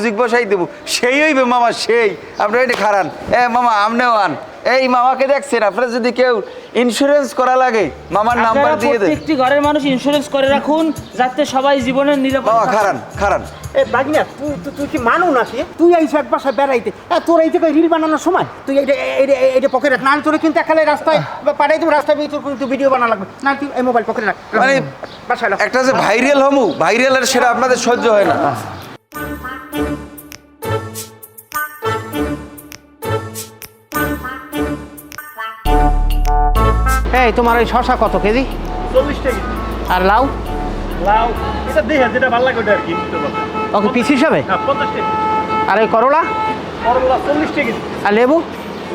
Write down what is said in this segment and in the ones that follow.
Music বসাই দেবো, সেই হইবে মামা সেই। আপনারা এটা খারান, মামা আমনেও আন। এই মামাকে দেখছেন, আপনারা যদি কেউ ইন্স্যুরেন্স করা লাগে মামার নাম্বার দিয়ে দেন। প্রত্যেকটি ঘরের মানুষ ইন্স্যুরেন্স করে রাখুন যাতে সবাই জীবনের নিরাপদ। মামা খারান খারান। এ বাগনা, তুই কি মানু নাকি? তুই আইস এক বাসায় বেড়াইতে, তোর এই জায়গায় রিল বানানোর সময় তুই এইটা পকেটে রাখ, না তোর কিন্তু একালে রাস্তায় পাঠাই দেবো, রাস্তায় তোর কিন্তু ভিডিও বানা লাগবে না, তুই এই মোবাইল পকেটে রাখ। মানে বাসায় একটা যে ভাইরাল হমু, ভাইরালের সেটা আপনাদের সহ্য হয় না। এই তোমার ওই শশা কত কেজি? 40 টাকা। আর লাউ? লাউ এটা দেখে যেটা ভালো লাগে ওটা আর কি নিতে পারবেন। ওকে পিস হিসাবে? হ্যাঁ 50 টাকা। আর এই করলা? করলা 40 টাকা। আর লেবু?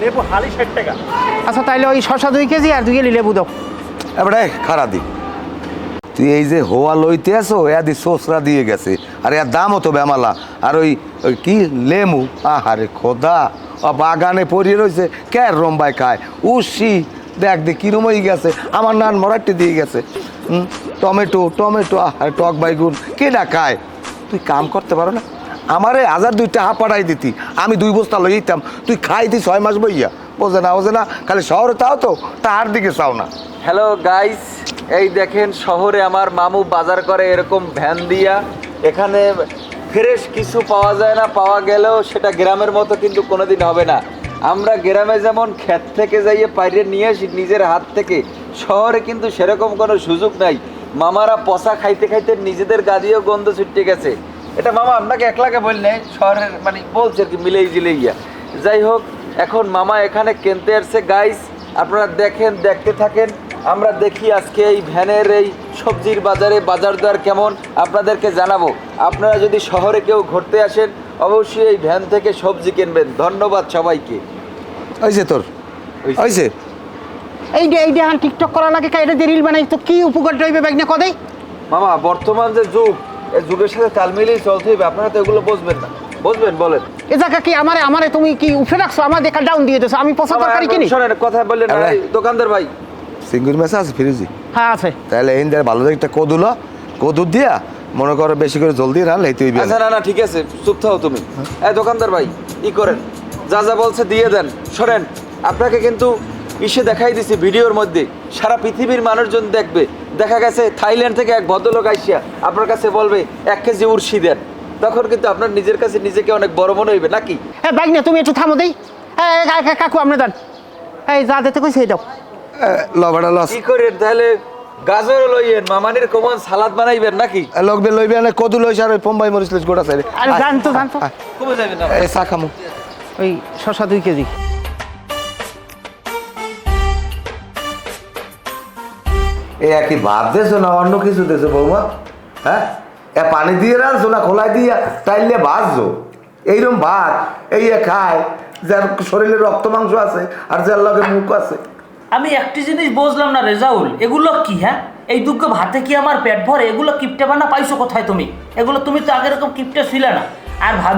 লেবু হালি 60 টাকা। আচ্ছা তাইলে ওই শশা 2 কেজি আর 2 কেজি লেবু দাও। এবারে খারা দি, তুই এই যে হোয়া লইতে আসো এদি সোসরা দিয়ে গেছে, আর এর দামও তো বেমালা। আর ওই কি লেমু, আহারে খোদা, বাগানে পড়িয়ে রয়েছে, কে রম্বাই খায় উসি, দেখ দেখ কিরম হয়ে গেছে, আমার নান মরাটি দিয়ে গেছে। টমেটো টমেটো, আহারে টক বাইগুন কেডা খায়? তুই কাম করতে পারো না? আমারে 1002 টাকা পাঠাই দিতি, আমি 2 বস্তা লই যেতাম, তুই খাইতি 6 মাস বইয়া। বোঝে না খালি শহরে তাও তো তাহার দিকে চাও না। হ্যালো গাইস, এই দেখেন শহরে আমার মামু বাজার করে এরকম ভ্যান দিয়া। এখানে ফ্রেশ কিছু পাওয়া যায় না, পাওয়া গেলেও সেটা গ্রামের মতো কিন্তু কোনোদিন হবে না। আমরা গ্রামে যেমন ক্ষেত থেকে যাইয়ে পাইরে নিয়ে আসি নিজের হাত থেকে, শহরে কিন্তু সেরকম কোনো সুযোগ নাই। মামারা পচা খাইতে খাইতে নিজেদের গাদিও গন্ধ ছুটে গেছে। এটা মামা আপনাকে একলাকে বললে, শহরের মানে বলছে আর কি মিলেই জিলেইয়া। যাই হোক, এখন মামা এখানে কিনতে আসছে গাইস, আপনারা দেখেন, দেখতে থাকেন। আমরা দেখি আজকে এই ভ্যানের এই সবজির বাজারে বাজার দর কেমন আপনাদেরকে জানাবো। আপনারা যদি শহরে কেউ ঘুরতে আসেন অবশ্যই এই ভ্যান থেকে সবজি কিনবেন। ধন্যবাদ সবাইকে। ওইছে তোর ওইছে এইটা হান টিকটক করা লাগে, এটা দিয়ে রিল বানাই তো কি উপকার হইবে ব্যাগ না কদে? মামা বর্তমান যে যুগ, এই যুগের সাথে তাল মিলিয়ে চলতে হবে। আপনারা তো এগুলো বুঝবেন না, বুঝবেন বলেন? এ জায়গা কি আমারে তুমি কি উঠে রাখছো? আমার দেখা ডাউন দিয়ে দিছো, আমি পচা তরকারি কিনি? শোনেন কথা বললেন না, দোকানদার ভাই সিঙ্গুর মেসা আছে ফ্রিজি? হ্যাঁ আছে। তাহলে এই ভালো একটা কদু দিয়া মনে করো বেশি করে জলদি রানলে তুই। আচ্ছা না ঠিক আছে, চুপ থাও তুমি। এই দোকানদার ভাই ই করেন, যা যা বলছে দিয়ে দেন। শোনেন, আপনাকে কিন্তু ইসে দেখাই দিছি ভিডিওর মধ্যে, সারা পৃথিবীর মানুষজন দেখবে। দেখা গেছে থাইল্যান্ড থেকে এক ভদ্রলোক আইসিয়া আপনার কাছে বলবে 1 কেজি উর্শি দেন, তখন কিন্তু আপনার নিজের কাছে নিজেকে অনেক বড় মনে হইবে নাকি? হ্যাঁ ব্যাগ না, তুমি একটু থামো দেই। কাকু আপনি দেন, এই যা দিতে কইছে দাও। লবড়া লস কি করেন তাহলে? গাজর লইয়েন, মামানির কমন সালাদ বানাইবেন নাকি? লগবে লইবেন না, কদু লইছ আর পম্বাই মরিচ লইছ গোটা সাইরে। আরে জানতো কবে যাবেন না? এই চা খামু। ওই শশা 2 কেজি। এই একই ভাত দেছো না অন্য কিছু দেছো বৌমা? হ্যাঁ, এ পানি দিয়ে রাখছো না খোলাই দিয়ে টাইলে ভাজছো? এইরকম ভাত এই খায় যার শরীরে রক্ত মাংস আছে আর যার লগে মুখ আছে। আমি একটি জিনিস বুঝলাম না রেজাউল, এগুলো কি? হ্যাঁ, এই দুঃখ ভাতে কি আমার পেট ভরে? এগুলো কিপটে বানা পাইছো কোথায় তুমি? এগুলো তুমি তো আগের রকম কিপটে ছিলে না। আর ভাবি